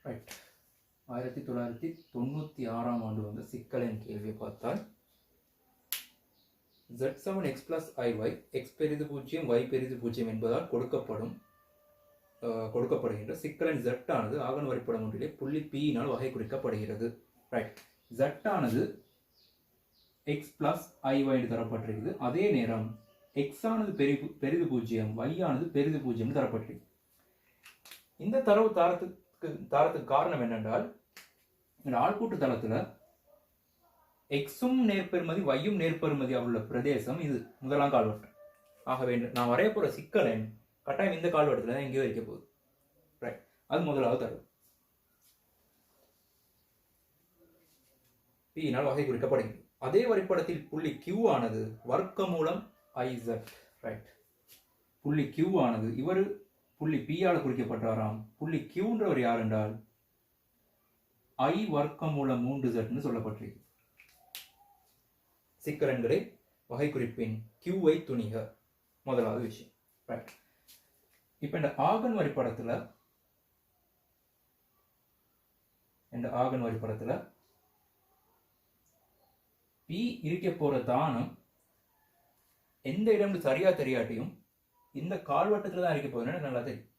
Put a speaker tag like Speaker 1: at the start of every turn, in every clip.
Speaker 1: Right. 1996ஆம் ஆண்டு வந்த சிக்கலின் கேள்வியை பார்த்தால் z7 x plus iy x பெரிது 0 y பெரிது 0 என்பதால் கொடுக்கப்படுகின்ற சிக்கலின் z ஆனது ஆகன் வரைபடம் ஒன்றிலே புள்ளி P யினால் வகை குறிக்கப்படுகிறது. ரைட். z ஆனது x plus iy என்று தரப்பட்டிருக்குது. அதே நேரம் x ஆனது பெரிது 0 y ஆனது பெரிது 0 என்று தரப்பட்டிருக்கு. இந்த தரவு தாரத்துக்கு காரணம் என்னென்றால் இந்த ஆள்கூட்டு தளத்துல எக்ஸும் நேர்பெருமதி வையும் நேர்பெருமதியாக உள்ள பிரதேசம் இது முதலாம் கால்வட்டம். ஆகவே நான் வரைய போற சிக்கலன் கட்டாயம் இந்த கால்வட்டத்தில் தான் எங்கேயோ இருக்க போகுது. ரைட். அது முதலாவது தரவு P-னால் வகை குறிக்கப்படுகிறது. அதே வரைபடத்தில் புள்ளி Q ஆனது வர்க்கமூலம் IZ. ரைட். புள்ளி Q ஆனது இவர் புள்ளி P ஆல் குறிக்கப்பட்டாராம். புள்ளி Qன்றவர் யார் என்றால் I வர்க்கமூலம் 3Z சொல்லப்பட்டிருக்கு. சிக்கலன்களை வகை குறிப்பின் Qவை துணிக முதலாவது விஷயம். ரைட். இப்ப இந்த ஆகன் வரைபடத்துல P இருக்க போற தானம் எந்த இடம் சரியா தெரியாட்டியும் இந்த கால்வட்டத்துல தான் இருக்க போகுதுன்னு நல்லா தெரியும்.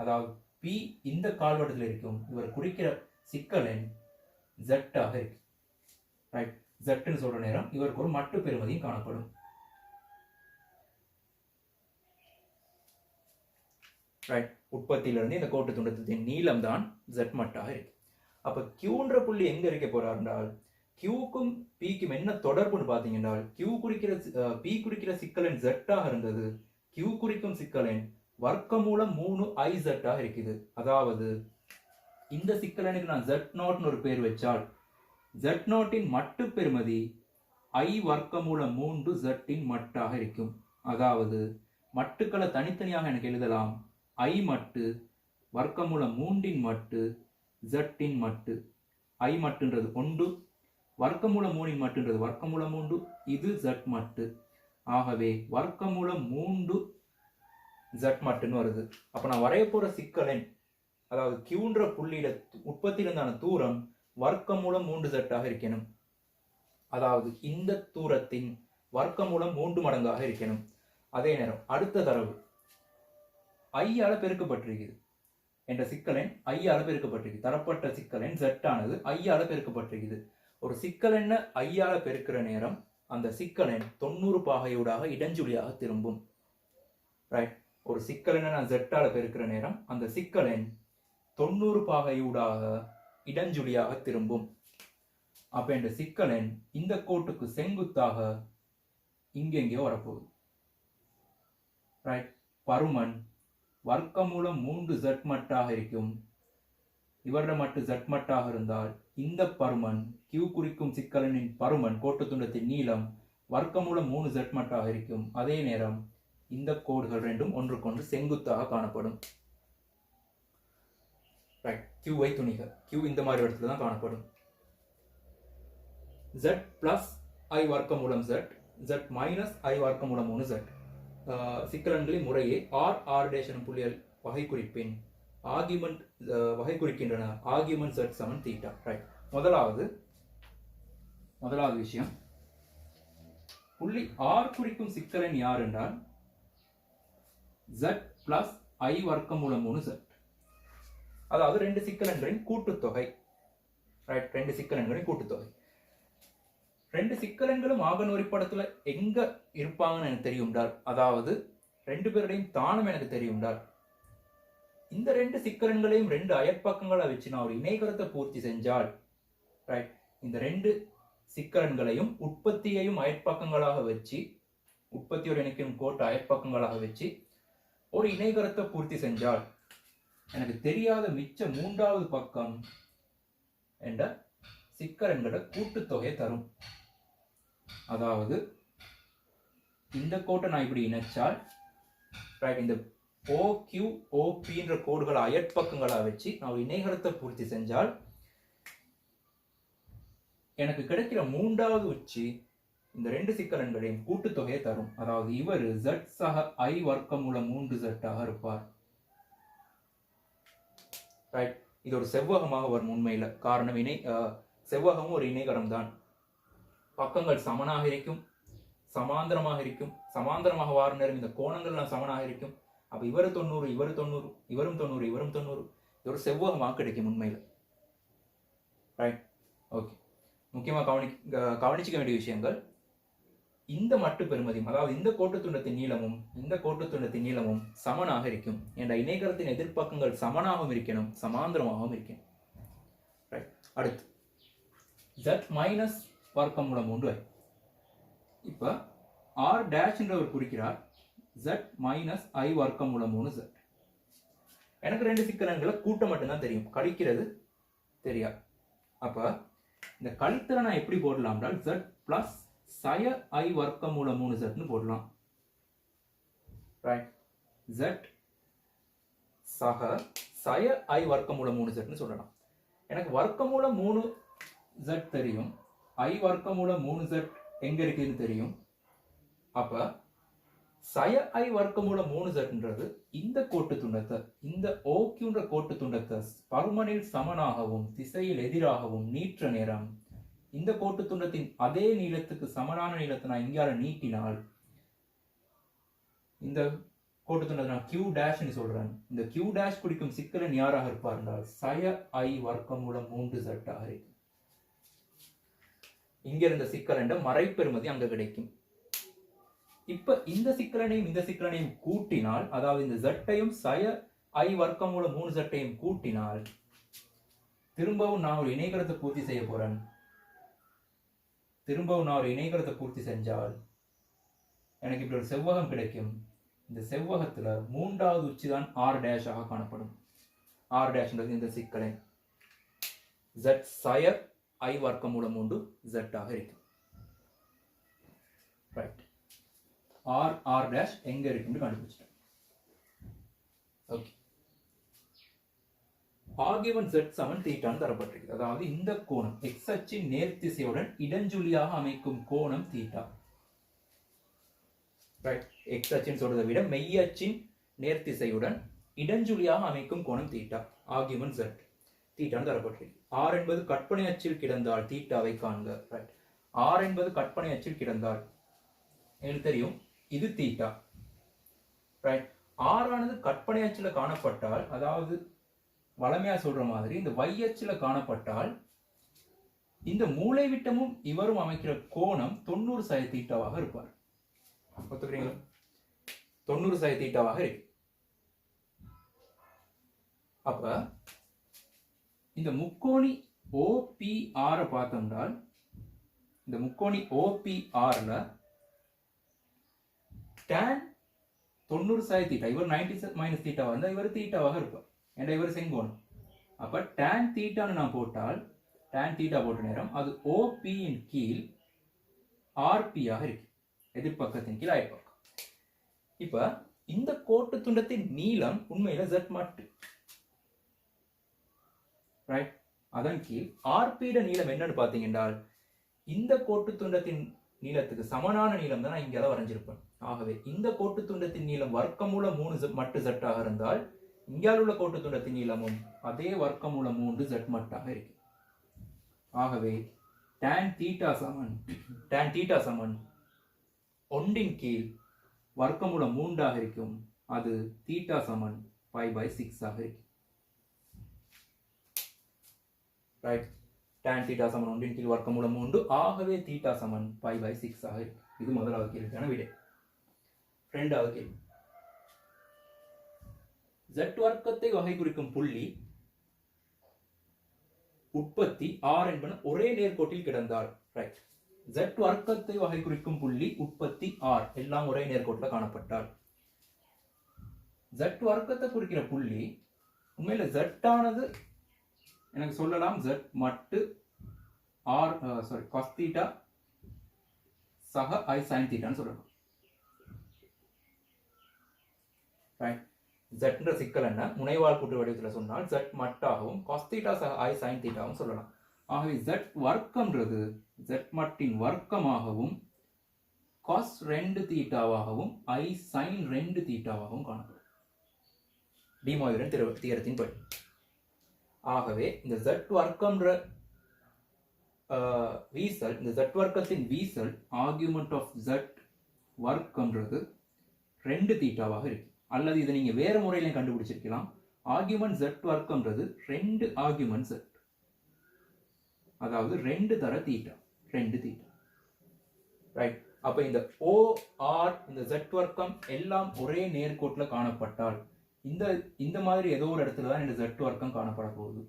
Speaker 1: அதாவது P இந்த கால்வட்டத்தில் இருக்கும். இவர் குறிக்கிற சிக்கலன் Z ஆக இருக்கு. ரைட். ஜட்டுன்னு சொல்ற நேரம் இவருக்கு ஒரு மட்டு பெறுமதியும் காணப்படும். ரைட். உற்பத்தியிலிருந்து இந்த கோட்டு துண்டத்தின் நீளம் தான் Z மட்டாக இருக்கு. அப்ப Qன்ற புள்ளி எங்க இருக்க போறார் என்றால் Qக்கும் Pக்கும் என்ன தொடர்புன்னு பாத்தீங்கன்னா P குறிக்கிற சிக்கலன் Z ஆக இருந்தது. Q குறிக்கும் சிக்கலன் வர்க்கமூலம் 3IZ ஆக இருக்குது. அதாவது இந்த சிக்கலனுக்கு நான் Z0 ஒரு பேர் வச்சால் Z0 மட்டு பெறுமதி I வர்க்கமூலம் 3Z மட்டாக இருக்கும். அதாவது மட்டுக்களை தனித்தனியாக எனக்கு எழுதலாம். I மட்டு வர்க்கமூலம் 3 மட்டு Z மட்டு. I மட்டுன்றது 1, வர்க்கமூலம் 3 மட்டுன்றது வர்க்கமூலம் 3, இது Z மட்டு. ஆகவே வர்க்கமூலம் 3 Z மட்டுன்னு வருது. அப்ப நான் வரைய போற சிக்கலன் அதாவது Qன்ற புள்ளியில உற்பத்தியிலிருந்தான தூரம் வர்க்கமூலம் 3Z ஆக இருக்கணும். அதாவது இந்த தூரத்தின் வர்க்கமூலம் 3 மடங்காக இருக்கணும். அதே நேரம் அடுத்த தரவு I ஆல பெருக்கப்பட்டிருக்குது. என்ற சிக்கலன் I ஆல பெருக்கப்பட்டிருக்கு. தரப்பட்ட சிக்கலன் Z ஆனது I ஆல பெருக்கப்பட்டிருக்குது. ஒரு சிக்கலன் I ஆல பெருக்கிற நேரம் அந்த சிக்கலன் 90 பாகையூடாக இடஞ்சுழியாக திரும்பும். ரைட். ஒரு சிக்கலன் நான் Z ஆல பெருக்கிற நேரம் அந்த சிக்கலன் 90 பாகையூடாக இடஞ்சுழியாக திரும்பும். அப்ப இந்த சிக்கலன் இந்த கோட்டுக்கு செங்குத்தாக இங்கெங்கேயோ வரப்போகுது. ரைட். பருமன் வர்க்கமூலம் 3Z மட்டாக இருக்கும். இவர மட்டு Z மட்டாக இருந்தால் இந்த பருமன் Q குறிக்கும் சிக்கலனின் பருமன் கோட்டு துண்டத்தின் நீளம் வர்க்கமூலம் 3Z மட்டாக இருக்கும். அதே நேரம் இந்த கோடுகள் ரெண்டும் ஒன்றுக்கொன்று செங்குத்தாக காணப்படும். ரைட். Qவை துணிக. Q இந்த மாதிரி இடத்துல தான் காணப்படும். Z plus I வர்க்கமூலம் Z, Z minus I வர்க்கமூலம் 3Z. சிக்கலன்களின் முறையே R டேஷன் புள்ளிகள் வகை குறிப்பின் ஆர்குமெண்ட் வகை குறிக்கின்றன. ஆர்குமெண்ட் Z சமன் தீட்டா. ரைட். முதலாவது விஷயம் புள்ளி R குறிக்கும் சிக்கலன் யார் என்றால் Z plus I வர்க்கமூலம் 3Z. அதாவது ரெண்டு சிக்கலன்களின் கூட்டுத்தொகை. ரைட். ரெண்டு சிக்கலன்களின் கூட்டுத்தொகை. ரெண்டு சிக்கலன்களும் ஆகன் வரைபடத்துல எங்க இருப்பாங்கன்னு எனக்கு தெரியும்டால், அதாவது ரெண்டு பேருடையும் தானம் எனக்கு தெரியும்டால், இந்த ரெண்டு சிக்கலன்களையும் ரெண்டு அயற்பக்கங்களை வச்சு நான் ஒரு இணைகரத்தை பூர்த்தி செஞ்சால், ரைட், இந்த ரெண்டு சிக்கலன்களையும் உற்பத்தியையும் அயற்பக்கங்களாக வச்சு உற்பத்தியோடு இணைக்கும் கோட்டை அயற்பக்கங்களாக வச்சு ஒரு இணைகரத்தை பூர்த்தி செஞ்சால் எனக்கு தெரியாத மிச்ச மூன்றாவது பக்கம் என்ற சிக்கலன்களோட கூட்டுத்தொகையை தரும். அதாவது இந்த கோட்டை நான் இப்படி இணைச்சால், ரைட், இந்த OQ OP என்ற கோடுகளை அயற்பக்கங்களாக வச்சு நான் ஒரு இணைகரத்தை பூர்த்தி செஞ்சால் எனக்கு கிடைக்கிற மூன்றாவது உச்சி இந்த ரெண்டு சிக்கலன்களையும் கூட்டுத்தொகையை தரும். அதாவது இவர் Z சக I வர்க்கமூலம் 3Z ஆக இருப்பார். ரைட். இது ஒரு செவ்வகமாக வரும் உண்மையில். காரணம் செவ்வகமும் ஒரு இணைகரம் தான். பக்கங்கள் சமனாக இருக்கும், சமாந்தரமாக இருக்கும். சமாந்தரமாக வார நேரம் இந்த கோணங்கள்லாம் சமனாக இருக்கும். அப்போ இவர் 90, இவர் 90, இவரும் 90, இவரும் 90. இது ஒரு செவ்வகமாக கிடைக்கும் உண்மையில். Right, okay. முக்கியமாக கவனிச்சிக்க வேண்டிய விஷயங்கள், இந்த மட்டு பெறுமதியும், அதாவது இந்த கோட்டுத்துண்டத்தின் நீளமும் இந்த கோட்டுத்துண்டத்தின் நீளமும் சமனாக இருக்கும். என்ற இணைகரத்தின் எதிர்ப்பக்கங்கள் சமனாகவும் இருக்கணும், சமாந்தரமாகவும் இருக்கணும். ரைட், அடுத்து z மைனஸ் வர்க்கமூலம் 3i. இப்போ r டேஷ்ன்றவர் குறிக்கிறார் z மைனஸ் i வர்க்கமூலம் 3z. எனக்கு 2 சிக்கலன்களை கூட்ட மட்டும்தான் தெரியும், கழிக்கிறது தெரியாது. அப்போ இந்த கழித்தலை நான் எப்படி போடலாம் என்றால் z பிளஸ் சய i வர்க்கமூலம் 3z போடலாம். ரைட், z சக சய i வர்க்கமூலம் 3z சொல்லலாம். எனக்கு வர்க்கமூலம் 3z தெரியும், i வர்க்கமூலம் 3z எங்க இருக்குன்னு தெரியும். அப்ப சய i வர்க்கமூலம் 3zன்றது இந்த கோட்டு துண்டத்தை, இந்த OQன்ற கோட்டு துண்டத்தை பருமனில் சமனாகவும் திசையில் எதிராகவும் நீற்ற நேரம் இந்த கோட்டு துண்டத்தின் அதே நீளத்துக்கு சமனான நீளத்தை நான் இங்கால நீட்டினால் இந்த கோட்டு துண்டத்தை நான் Q டேஷ்னு சொல்றேன். இந்த Q டேஷ் குறிக்கும் சிக்கலன் யாராக இருப்பார் என்றால் சய i வர்க்கமூலம் 3z ஆக இருக்கும். இங்க இருந்த சிக்கலன் மறைப்பெறுமதி அங்க கிடைக்கும். இப்ப இந்த சிக்கலனையும் கூட்டினால், அதாவது இந்த z-ஐயும் சய i வர்க்கமூலம் 3z-ஐயும் கூட்டினால் திரும்பவும் நான் ஒரு இணைகரத்தை பூர்த்தி செய்ய போறேன். பூர்த்தி செஞ்சால் எனக்கு இப்படி ஒரு செவ்வகம் கிடைக்கும். இந்த செவ்வகத்துல 3வது உச்சி தான் r டேஷ் ஆக காணப்படும். r டேஷ்ன்றது இந்த சிக்கலன் z சய i வர்க்கமூலம் 3z ஆக இருக்கும். ரைட், r டேஷ் எங்க இருக்குன்னு கண்டுபிடிச்சிட்டேன். ஓகே, ஆகியவன் z சமன் தீட்டான்னு தரப்பட்டிருக்கு. அதாவது இந்த கோணம் x அச்சின் நேர்த்திசையுடன் இடஞ்சுழியாக அமைக்கும் கோணம் தீட்டா. ரைட், x அச்சின் சொல்றதை விட மெய்யச்சின் நேர்த்திசையுடன் இடஞ்சுழியாக அமைக்கும் கோணம் தீட்டா. ஆகியவன் z தீட்டான்னு தரப்பட்டிருக்கு. r என்பது கற்பனை அச்சில் கிடந்தால் தீட்டாவை காண்க. ரைட், r என்பது கற்பனை அச்சில் கிடந்தால் எனக்கு தெரியும் இது தீட்டா. ரைட், r ஆனது கற்பனை அச்சில் காணப்பட்டால், அதாவது வளமையா சொல்ற மாதிரி இந்த y அச்சில் காணப்பட்டால் இந்த மூளை விட்டமும் இவரும் அமைக்கிற கோணம் 90 சய தீட்டாவாக இருப்பார். ஒத்துக்கிறீங்களா? 90 சய தீட்டாவாக இருக்கு. அப்ப இந்த முக்கோணி OPR பார்த்தோம்னால், இந்த முக்கோணி OPRல tan 90 சய தீட்டா, இவர் 90 மைனஸ் தீட்டாவாக இருந்தால் இவர் தீட்டாவாக இருப்பார். ஏன்னா இவர் செங்கோணம். அப்ப tan தீட்டான்னு நான் போட்டால், tan தீட்டா போட்ட நேரம் அது OP இன் கீழ் RP ஆக இருக்கு, எதிர்பக்கத்தின் கீழ் அயற்பக்கம். இப்ப இந்த கோட்டு துண்டத்தின் நீளம் உண்மையில z மட்டு. ரைட், அதன் கீழ் RP நீளம் என்னன்னு பாத்தீங்கன்னா இந்த கோட்டு துண்டத்தின் நீளத்துக்கு சமனான நீளம் தான் நான் இங்கே வரைஞ்சிருப்பேன். ஆகவே இந்த கோட்டு துண்டத்தின் நீளம் வர்க்கமூலம் 3 மட்டு z ஆக இருந்தால் இங்கால் உள்ள கோட்டு துண்டத்தின் நீளமும் அதே வர்க்கமூலம் 3 z மட்டாக இருக்கு. ஆகவே tan தீட்டா சமன் 1 கீழ் வர்க்கமூலம் 3 ஆக இருக்கும். அது தீட்டா சமன் π/6 ஆக இருக்கு. ரைட், tan தீட்டா சமன் 1 கீழ் வர்க்கமூலம் 3. ஆகவே தீட்டா சமன் π/6 ஆக இருக்கு. இது முதலாவது கேள்விக்கான விடை. இரண்டாவது கேள்வி, z வர்க்கத்தை வகை குறிக்கும் புள்ளி உற்பத்தி r என்பன ஒரே நேர்கோட்டில் கிடந்தால். ரைட், z வர்க்கத்தை வகை குறிக்கும் புள்ளி உற்பத்தி r எல்லாம் ஒரே நேர்கோட்டில் காணப்பட்டால், z வர்க்கத்தை குறிக்கிற புள்ளி உண்மையில z ஆனது எனக்கு சொல்லலாம் z மட்டு r cos தீட்டா சக i sin தீட்டான்னு சொல்லலாம். ரைட், z சிக்கல் என்ன முனைவால் கூட்டு வடிவத்தில் சொன்னால் z மட்டாகவும் cos தீட்டா சக i sin தீட்டாவும் சொல்லலாம். ஆகவே z வர்க்கம்ன்றது z மட்டின் வர்க்கமாகவும் cos 2 தீட்டாவாகவும் i sin 2 தீட்டாவாகவும் காணப்படும். டி மாயுரன் தியரத்தின் படி. ஆகவே இந்த z வர்க்கம்ன்ற வீசல், இந்த z வர்க்கத்தின் வீசல் ஆர்குமெண்ட் ஆஃப் z வர்க்கம்ன்றது 2 தீட்டாவாக இருக்கு. அல்லது இதை நீங்க வேற முறையில கண்டுபிடிச்சிருக்கலாம். ஆர்குமெண்ட் z வர்க்கம்ன்றது 2 ஆர்குமெண்ட் z, அதாவது 2 தர தீட்டா, 2 தீட்டா. ரைட். அப்ப இந்த OR இந்த z வர்க்கம் எல்லாம் ஒரே நேர்கோட்டுல காணப்பட்டால் இந்த மாதிரி ஏதோ ஒரு இடத்துல தான் இந்த z வர்க்கம் காணப்பட போகுது.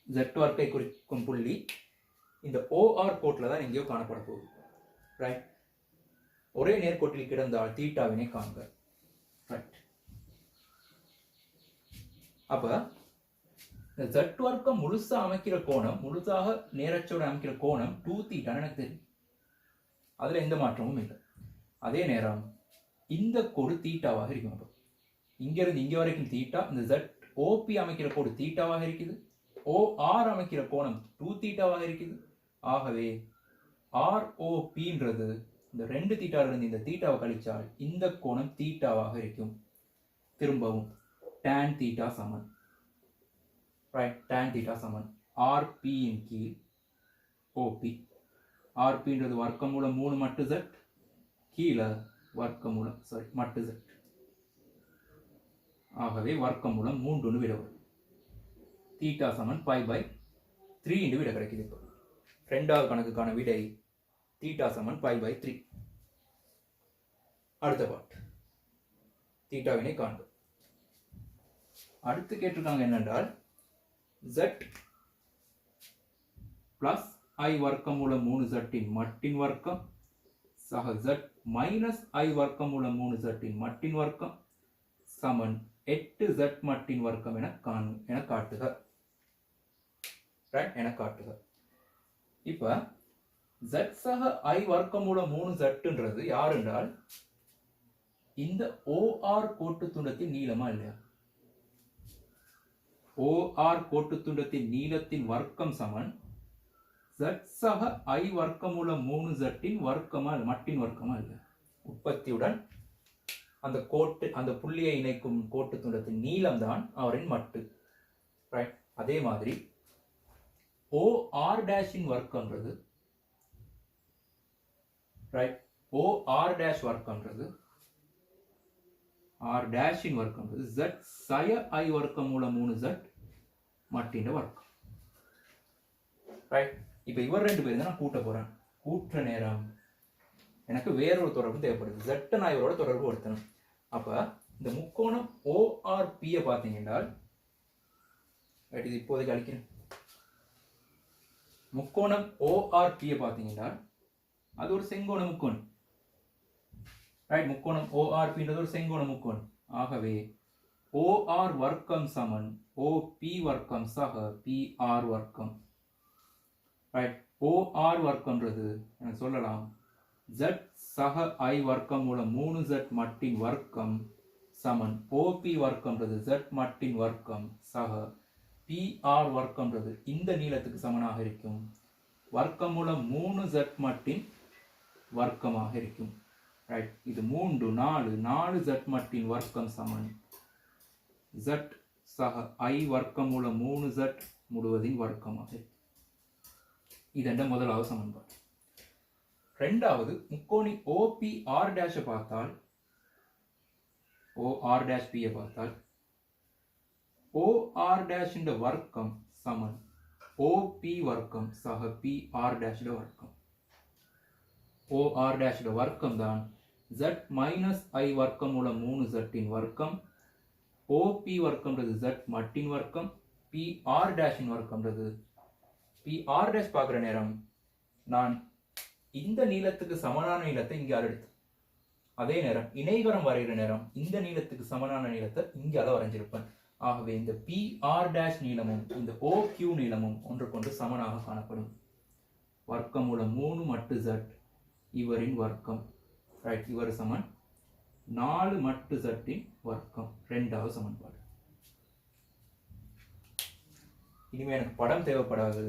Speaker 1: z வர்க்கை குறிக்கும் புள்ளி இந்த OR கோட்டில் தான் எங்கேயோ காணப்பட போகுது. ரைட். ஒரே நேர்கோட்டில் கிடந்தால் தீட்டாவினை காண்க. ரைட். அப்ப இந்த z வர்க்கம் முழுசா அமைக்கிற கோணம், முழுசாக நேரச்சோட அமைக்கிற கோணம் 2 தீட்டான்னு எனக்கு தெரியும். அதுல எந்த மாற்றமும் இல்லை. அதே நேரம் இந்த கோடு தீட்டாவாக இருக்கும். அப்போ இங்க இருந்து இங்க வரைக்கும் தீட்டா, இந்த ZOP அமைக்கிற கோடு தீட்டாவாக இருக்குது, OR அமைக்கிற கோணம் 2 தீட்டாவாக இருக்குது. ஆகவே ROPன்றது இந்த 2 தீட்டால இருந்து இந்த தீட்டாவை கழிச்சால் இந்த கோணம் தீட்டாவாக இருக்கும். திரும்பவும் tan தீட்டா சமன், ரைட், tan தீட்டா சமன் RP இன் கீழ் OP. RPன்றது வர்க்கமூலம் 3 மட்டு z, கீழே வர்க்கமூலம் மட்டு z. ஆகவே வர்க்கமூலம் 3 விட வரும். தீட்டா சமன் π/3 என்று விட கிடைக்குது. இப்போ இரண்டாவது கணக்குக்கான விடை தீட்டா சமன் π/3. அடுத்த பாட் தீட்டாவினை காண்போம். அடுத்து கேட்டிருக்காங்க என்னென்றால் z பிளஸ் I வர்க்கமூலம் 3z இன் மட்டின் வர்க்கம் சக z மைனஸ் I வர்க்கமூலம் 3z இன் மட்டின் வர்க்கம் சமன் 8z மட்டின் வர்க்கம் என காட்டுக. ரைட், என காட்டுக. இப்ப z சக I வர்க்கமூலம் 3zன்றது யார் என்றால் இந்த OR கோட்டு துண்டத்தின் நீளமா இல்லையா? OR கோட்டு துண்டத்தின் நீளத்தின் வர்க்கம் சமன் z சக I வர்க்கமூலம் 3z இன் வர்க்கமா மட்டின் வர்க்கமா இல்ல? உற்பத்தியுடன் அந்த கோட்டு, அந்த புள்ளியை இணைக்கும் கோட்டு துண்டத்தின் நீளம் தான் அவரின் மட்டு. ரைட். அதே மாதிரி OR இன் வர்க்கம்ன்றது, ரைட், OR வர்க்கம்ன்றது R இன் வர்க்கம்ன்றது z சய I வர்க்கமூலம் 3z மட்டின் வர்க்கம். ரைட். இப்ப இவர் 2 பேரும் தான் நான் கூட்ட போறேன். கூட்டுற நேரம் எனக்கு வேறொரு தொடர்பு தேவைப்படுது. z நான் இவரோட தொடர்பு படுத்தணும். அப்ப இந்த முக்கோணம் ORP பாத்தீங்கன்னா, இது இப்போதைக்கு அழிக்கிறேன். முக்கோணம் ORP பாத்தீங்கன்னா அது ஒரு செங்கோண முக்கோணம். ரைட். முக்கோணம் ORPன்றது ஒரு செங்கோண முக்கோணம். ஆகவே OR வர்க்கம் சமன் OP வர்க்கம் சக PR வர்க்கம். ரைட். OR வர்க்கம்ன்றது எனக்கு சொல்லலாம் z சக I வர்க்கமூலம் 3z மட்டின் வர்க்கம் சமன் OP வர்க்கம்ன்றது z மட்டின் வர்க்கம் சக PR வர்க்கம்ன்றது இந்த நீளத்துக்கு சமனாக இருக்கும். வர்க்கமூலம் 3z மட்டின் வர்க்கமாக இருக்கும். ரைட். இது 3 4z மட்டின் வர்க்கம் சமன் z சக I வர்க்கமூலம் 3z முழுவதின் வர்க்கமாக இருக்கும். இதென்ற முதலாவது சமன்பாடு. இரண்டாவது முக்கோணி OPR பார்த்தால், OR'P பார்த்தால் OR' இந்த வர்க்கம் சமன் OP வர்க்கம் சக PR' வர்க்கம். OR' வர்க்கம் தான் z மைனஸ் I வர்க்கமூலம் 3z இன் வர்க்கம். OP வர்க்கம்ன்றது z மட்டின் வர்க்கம். PR' இன் வர்க்கம்ன்றது PR' பார்க்குற நேரம் நான் இந்த நீளத்துக்கு சமனான நீளத்தை இங்கே எடுத்து, அதே நேரம் இணைகரம் வரைகிற நேரம் இந்த நீளத்துக்கு சமனான நீளத்தை இங்கே வரைஞ்சிருப்பேன். ஆகவே இந்த PR' நீளமும் இந்த OQ நீளமும் ஒன்றுக்கொன்று சமனாக காணப்படும். வர்க்கமூலம் 3 மட்டு z இவரின் வர்க்கம். ரைட். இவர் சமன் 4 மட்டு z இன் வர்க்கம். இரண்டாவது சமன்பாடு. இனிமே எனக்கு படம் தேவைப்படாது.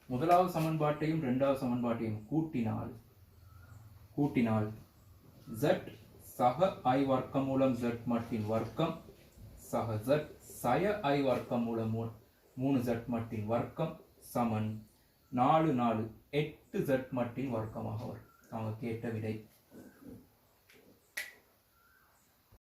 Speaker 1: முதலாவது சமன்பாட்டையும் இரண்டாவது சமன்பாட்டையும் கூட்டினால் z சக I வர்க்கமூலம் Z மட்டின் வர்க்கம் சக Z சய I வர்க்கமூலம் 3Z மட்டின் வர்க்கம் சமன் 4 4 8Z மட்டின் வர்க்கமாக வரும். அவங்க கேட்ட விடை.